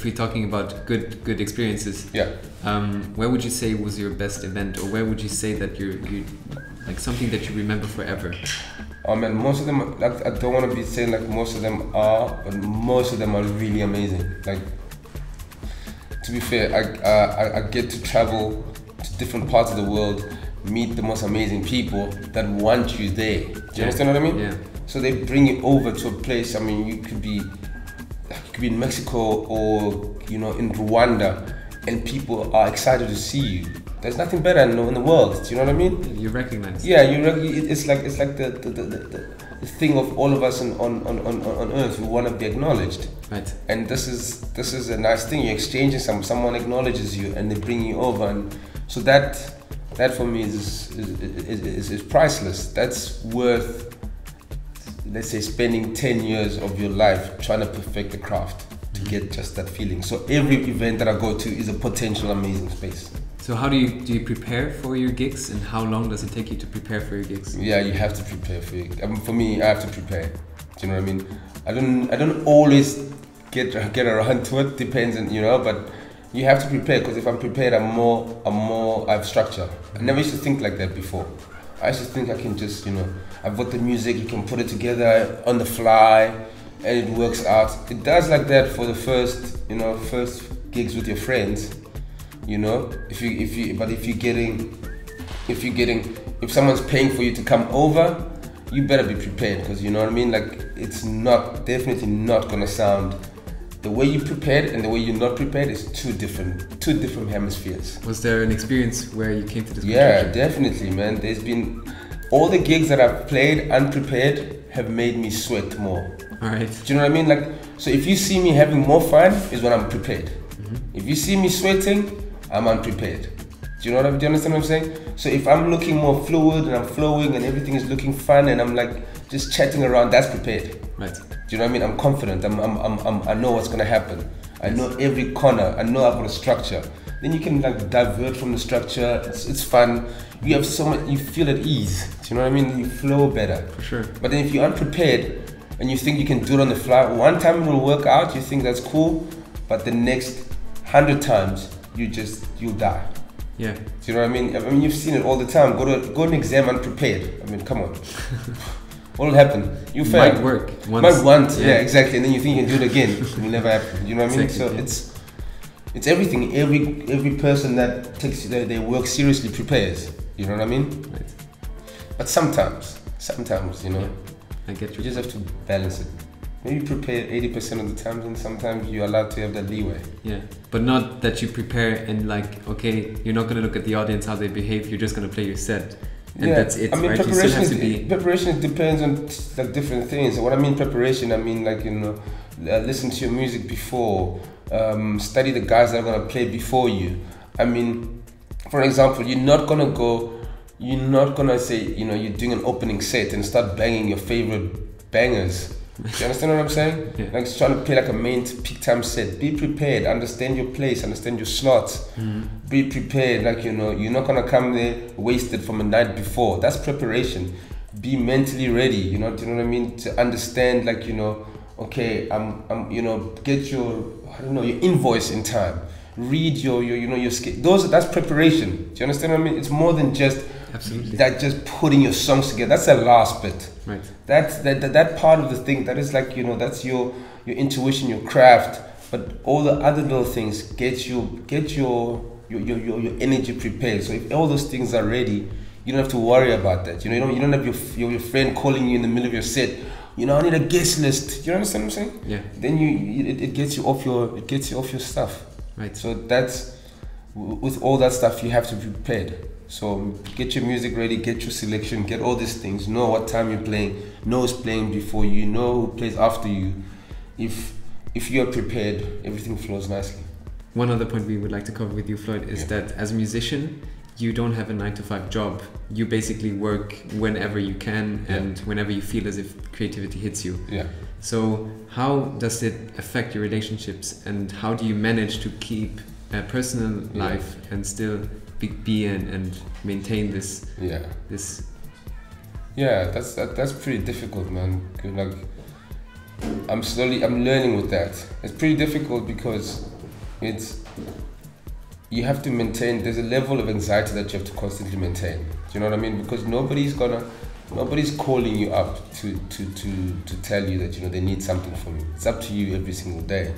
we're talking about good experiences, Yeah. Where would you say was your best event, or where would you say that you like something that you remember forever? Oh man, most of them, like, I don't want to be saying like most of them are, but most of them are really amazing. Like, to be fair, I get to travel to different parts of the world, meet the most amazing people that want you there. Do you understand what I mean? Yeah. So they bring you over to a place. I mean, you could be in Mexico or in Rwanda, and people are excited to see you. There's nothing better in the world. Do you know what I mean? You recognize. Yeah, it's like the thing of all of us on earth. We want to be acknowledged. Right. And this is a nice thing. You're exchanging someone acknowledges you, and they bring you over, and so that for me is priceless. That's worth, let's say, spending 10 years of your life trying to perfect the craft to get just that feeling. So every event that I go to is a potential amazing space. So how do you prepare for your gigs, and how long does it take you to prepare for your gigs? Yeah, you have to prepare for it. For me, I have to prepare. Do you know what I mean? I don't always get around to it. Depends on but you have to prepare, because if I'm prepared, I have structure. I never used to think like that before. I used to think I can just I've got the music, you can put it together on the fly, and it works out. It does like that for the first gigs with your friends. If someone's paying for you to come over, you better be prepared, because you know what I mean. Like, it's definitely not gonna sound the way you prepared and the way you're not prepared is two different hemispheres. Was there an experience where you came to this conclusion? Yeah, definitely, man. There's been all the gigs that I've played unprepared have made me sweat more. All right. Do you know what I mean? Like, so if you see me having more fun, is when I'm prepared. If you see me sweating, I'm unprepared. Do you understand what I'm saying? So if I'm looking more fluid and I'm flowing and everything is looking fun and I'm like just chatting around, that's prepared. Right. Do you know what I mean? I'm confident. I know what's gonna happen. I know every corner. I know I've got a structure. Then you can like divert from the structure. It's fun. You have so much. You feel at ease. Do you know what I mean? You flow better. For sure. But then if you're unprepared and you think you can do it on the fly, one time it will work out. You think that's cool, but the next 100 times you'll die. Yeah. Do you know what I mean? I mean, you've seen it all the time. Go to an exam unprepared. I mean, come on. What will happen? You fail. Might work once. Might once, yeah, exactly. And then you think you can do it again. It will never happen. You know what I mean? Exactly, So it's everything. Every person that takes their work seriously prepares. You know what I mean? Right. But sometimes, Yeah, I get you. you just have to balance it. Maybe prepare 80% of the times, and sometimes you're allowed to have that leeway. Yeah, but not that you prepare and like, okay, you're not gonna look at the audience how they behave. You're just gonna play your set, and that's it. I mean, right? preparation depends on like different things. And what I mean preparation, I mean like listen to your music before, study the guys that are gonna play before you. I mean, for example, you're not gonna say you're doing an opening set and start banging your favorite bangers. Do you understand what I'm saying? Yeah. Like, it's trying to play like a main peak time set. Be prepared, understand your place, understand your slots. Be prepared, like you're not gonna come there wasted from a night before. That's preparation. Be mentally ready, do you know what I mean? To understand, like, okay, get your your invoice in time. Read your skit. That's preparation. Do you understand what I mean? It's more than just just putting your songs together. That's the last bit. Right. That part of the thing, that is like, that's your intuition, your craft. But all the other little things get your energy prepared. So if all those things are ready, you don't have to worry about that. You don't have your friend calling you in the middle of your set. I need a guest list. You understand what I'm saying? Yeah. Then it gets you off your stuff. Right. So that's, with all that stuff, you have to be prepared. So get your music ready, get your selection, get all these things. Know what time you're playing. Know who's playing before you. Know who plays after you. If you're prepared, everything flows nicely. One other point we would like to cover with you, Floyd, is that as a musician, you don't have a 9-to-5 job. You basically work whenever you can and whenever you feel as if creativity hits you. Yeah. So how does it affect your relationships, and how do you manage to keep a personal life and still be and maintain this? Yeah. That's pretty difficult, man. Like, I'm learning with that. It's pretty difficult because you have to maintain. There's a level of anxiety that you have to constantly maintain. Do you know what I mean? Because nobody's calling you up to tell you that, you know, they need something from you. It's up to you every single day.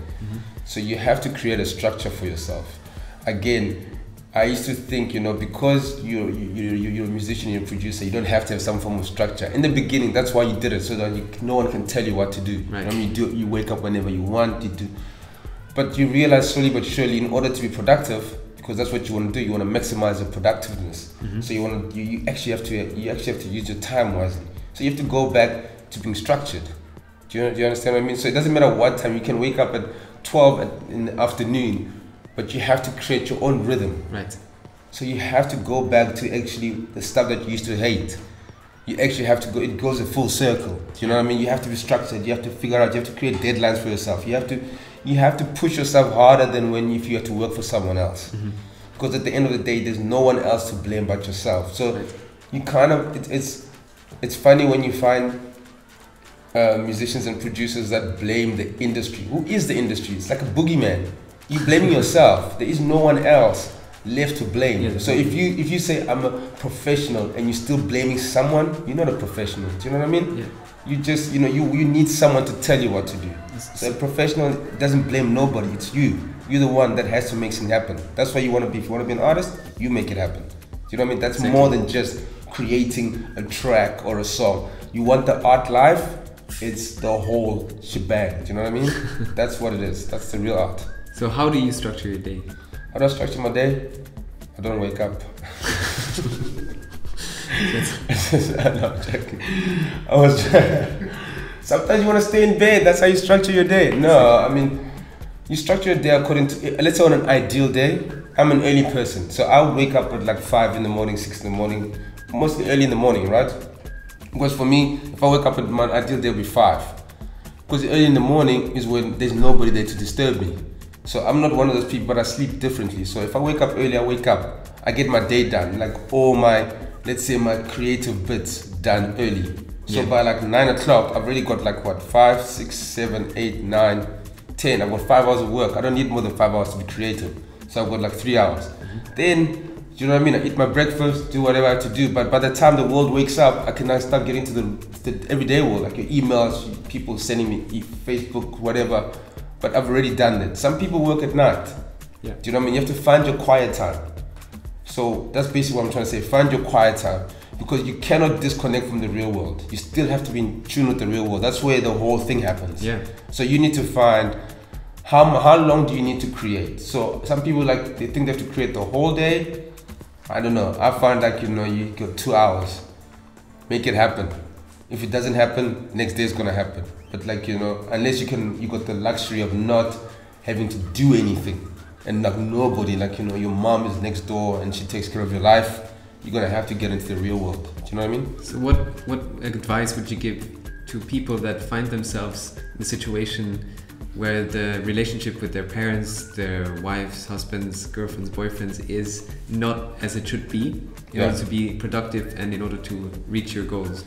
So you have to create a structure for yourself. Again, I used to think, you know, because you're a musician, you're a producer, you don't have to have some form of structure. In the beginning, that's why you did it, so that no one can tell you what to do. Right. I mean, you wake up whenever you want, you do. But you realize slowly but surely, in order to be productive, because that's what you want to do, you want to maximize your productiveness. So you actually have to use your time wisely. So you have to go back to being structured. Do you understand what I mean? So it doesn't matter what time. You can wake up at 12 in the afternoon, but you have to create your own rhythm. Right. So you have to go back to actually the stuff that you used to hate. You actually have to go, it goes a full circle. Do you know what I mean? You have to be structured, you have to figure out, you have to create deadlines for yourself. You have to push yourself harder than if you have to work for someone else. Because at the end of the day, there's no one else to blame but yourself. So you kind of, it's funny when you find musicians and producers that blame the industry. Who is the industry? It's like a boogeyman. You're blaming yourself. There is no one else left to blame. Yeah, so if you say I'm a professional and you're still blaming someone, you're not a professional. Do you know what I mean? Yeah. You just, you know, you need someone to tell you what to do. So a professional doesn't blame nobody. It's you. You're the one that has to make something happen. That's why you want to be. If you want to be an artist, you make it happen. Do you know what I mean? That's more than just creating a track or a song. You want the art life, it's the whole shebang. Do you know what I mean? That's what it is. That's the real art. So how do you structure your day? How do I structure my day? I don't wake up. No, I'm joking. Sometimes you want to stay in bed. That's how you structure your day. No, I mean, you structure your day according to, let's say on an ideal day, I'm an early person. So I'll wake up at like 5 in the morning, 6 in the morning, mostly early in the morning, right? Because for me, if I wake up at my ideal day, will be 5. Because early in the morning is when there's nobody there to disturb me. So I'm not one of those people, but I sleep differently. So if I wake up early, I wake up, I get my day done, like all my, let's say my creative bits done early. So by like 9 o'clock, I've already got like what, 5, 6, 7, 8, 9, 10. I've got 5 hours of work. I don't need more than 5 hours to be creative. So I've got like 3 hours. Then, you know what I mean? I eat my breakfast, do whatever I have to do. But by the time the world wakes up, I can now start getting to the everyday world, like your emails, people sending me Facebook, whatever. But I've already done it. Some people work at night. Yeah. Do you know what I mean? You have to find your quiet time. So that's basically what I'm trying to say. Find your quiet time. Because you cannot disconnect from the real world. You still have to be in tune with the real world. That's where the whole thing happens. Yeah. So you need to find how long do you need to create. So some people they think they have to create the whole day. I don't know. I find like, you know, you got 2 hours. Make it happen. If it doesn't happen, next day is gonna happen. But like, you know, unless you got the luxury of not having to do anything. And like nobody, like, you know, your mom is next door and she takes care of your life. You're gonna have to get into the real world. Do you know what I mean? So what advice would you give to people that find themselves in a situation where the relationship with their parents, their wives, husbands, girlfriends, boyfriends is not as it should be in order to be productive and in order to reach your goals?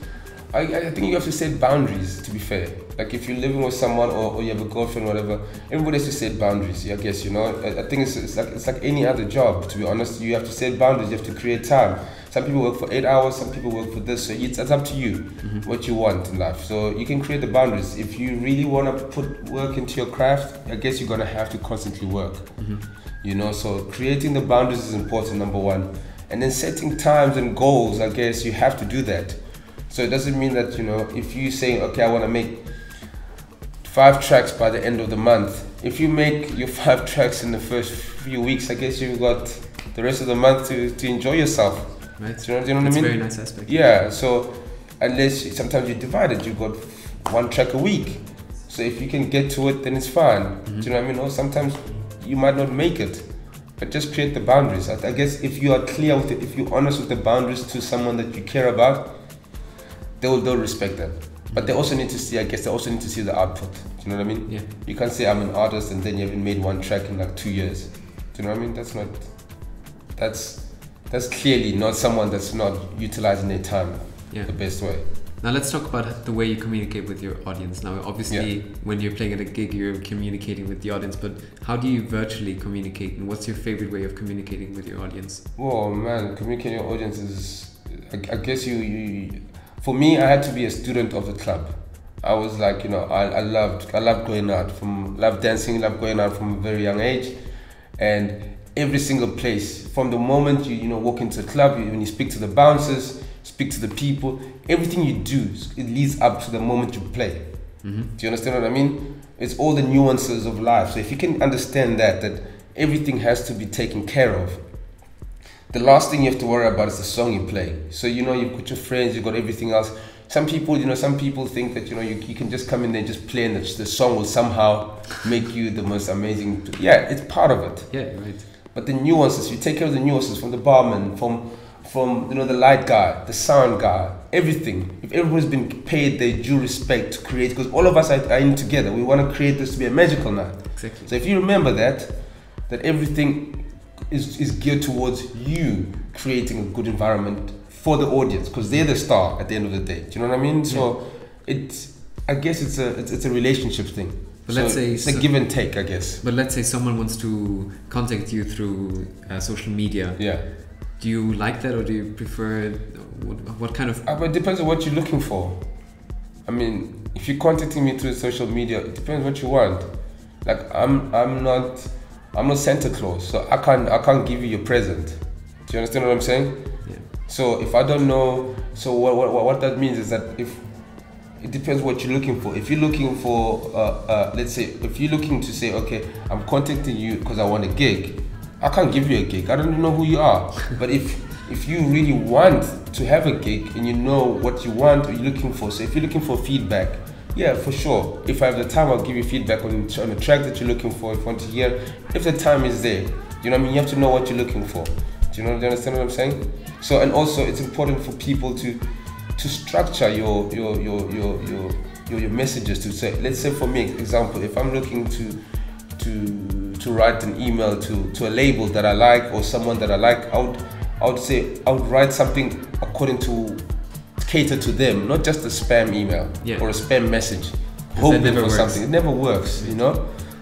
I think you have to set boundaries, to be fair. Like if you're living with someone or you have a girlfriend or whatever, everybody has to set boundaries, I guess, you know. I think it's like any other job, to be honest. You have to set boundaries, you have to create time. Some people work for 8 hours, some people work for this, so it's up to you what you want in life. So you can create the boundaries. If you really want to put work into your craft, I guess you're going to have to constantly work. You know, so creating the boundaries is important, number one. And then setting times and goals, I guess you have to do that. So it doesn't mean that, you know, if you say, okay, I want to make 5 tracks by the end of the month. If you make your 5 tracks in the first few weeks, I guess you've got the rest of the month to enjoy yourself. Right. Do you know what I mean? That's a very nice aspect. Yeah, so unless sometimes you divide it, you've got 1 track a week. So if you can get to it, then it's fine. Do you know what I mean? Or sometimes you might not make it, but just create the boundaries. I guess if you are clear with it, if you're honest with the boundaries to someone that you care about, they'll respect that. But they also need to see, the output. Do you know what I mean? Yeah. You can't say I'm an artist and then you haven't made 1 track in like 2 years. Do you know what I mean? That's clearly not someone that's not utilizing their time the best way. Now let's talk about the way you communicate with your audience. Now, obviously, when you're playing at a gig, you're communicating with the audience, but how do you virtually communicate, and what's your favorite way of communicating with your audience? Oh man, communicating with your audience is, I guess for me, I had to be a student of the club. I was like, I loved going out, loved dancing, loved going out from a very young age, and every single place, from the moment you walk into a club, when you speak to the bouncers, speak to the people, everything you do, it leads up to the moment you play. Mm-hmm. Do you understand what I mean? It's all the nuances of life. So if you can understand that everything has to be taken care of, the last thing you have to worry about is the song you play. So you've got your friends, you've got everything else. Some people think that you can just come in there and just play, and the song will somehow make you the most amazing. Yeah, it's part of it. Yeah, right. But the nuances, you take care of the nuances, from the barman, from the light guy, the sound guy, everything. If everyone's been paid their due respect to create, because all of us are in together, we want to create this to be a magical night. Exactly. So if you remember that everything is geared towards you creating a good environment for the audience, because they're the star at the end of the day. Do you know what I mean? So I guess it's a relationship thing. But so let's say it's a give and take, I guess. But let's say someone wants to contact you through social media. Yeah. Do you like that, or do you prefer what kind of? But it depends on what you're looking for. I mean, if you're contacting me through social media, it depends what you want. Like I'm not Santa Claus, so I can't give you your present. Do you understand what I'm saying? Yeah. So if I don't know, so what that means is that if it depends what you're looking for. If you're looking for, let's say, if you're looking to say, okay, I'm contacting you because I want a gig, I can't give you a gig. I don't even know who you are. But if you really want to have a gig and you know what you want or you're looking for, so if you're looking for feedback, yeah, for sure. If I have the time, I'll give you feedback on the track that you're looking for. If you want to hear, if the time is there, you know what I mean. You have to know what you're looking for. Do you understand what I'm saying? So, and also, it's important for people to structure your messages. To say, let's say for me, example, if I'm looking to write an email to a label that I like or someone that I like, I would write something according to cater to them, not just a spam email or a spam message, hoping for something. It never works,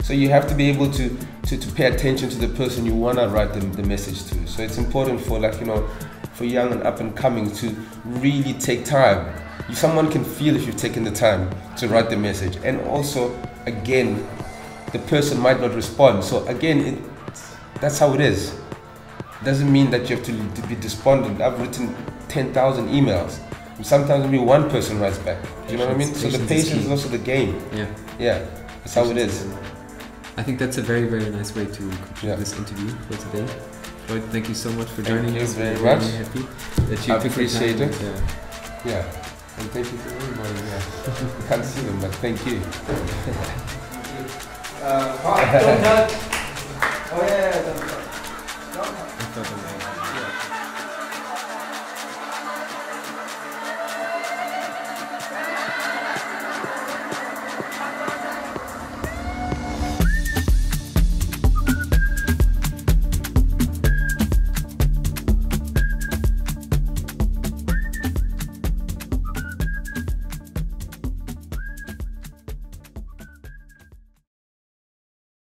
So you have to be able to pay attention to the person you wanna write the message to. So it's important for for young and up and coming to really take time. Someone can feel if you've taken the time to write the message, and also again, the person might not respond. So again, that's how it is. Doesn't mean that you have to be despondent. I've written 10,000 emails. And sometimes only one person writes back. Do you know what I mean? So the patience is also the game. Yeah. That's how it is. I think that's a very, very nice way to conclude this interview for today. Floyd, thank you so much for joining us. Thank you very much. Happy that you appreciate it. Yeah. And thank you to everybody. Yeah. I can't see them, but thank you. Don't touch. Oh yeah. Don't touch.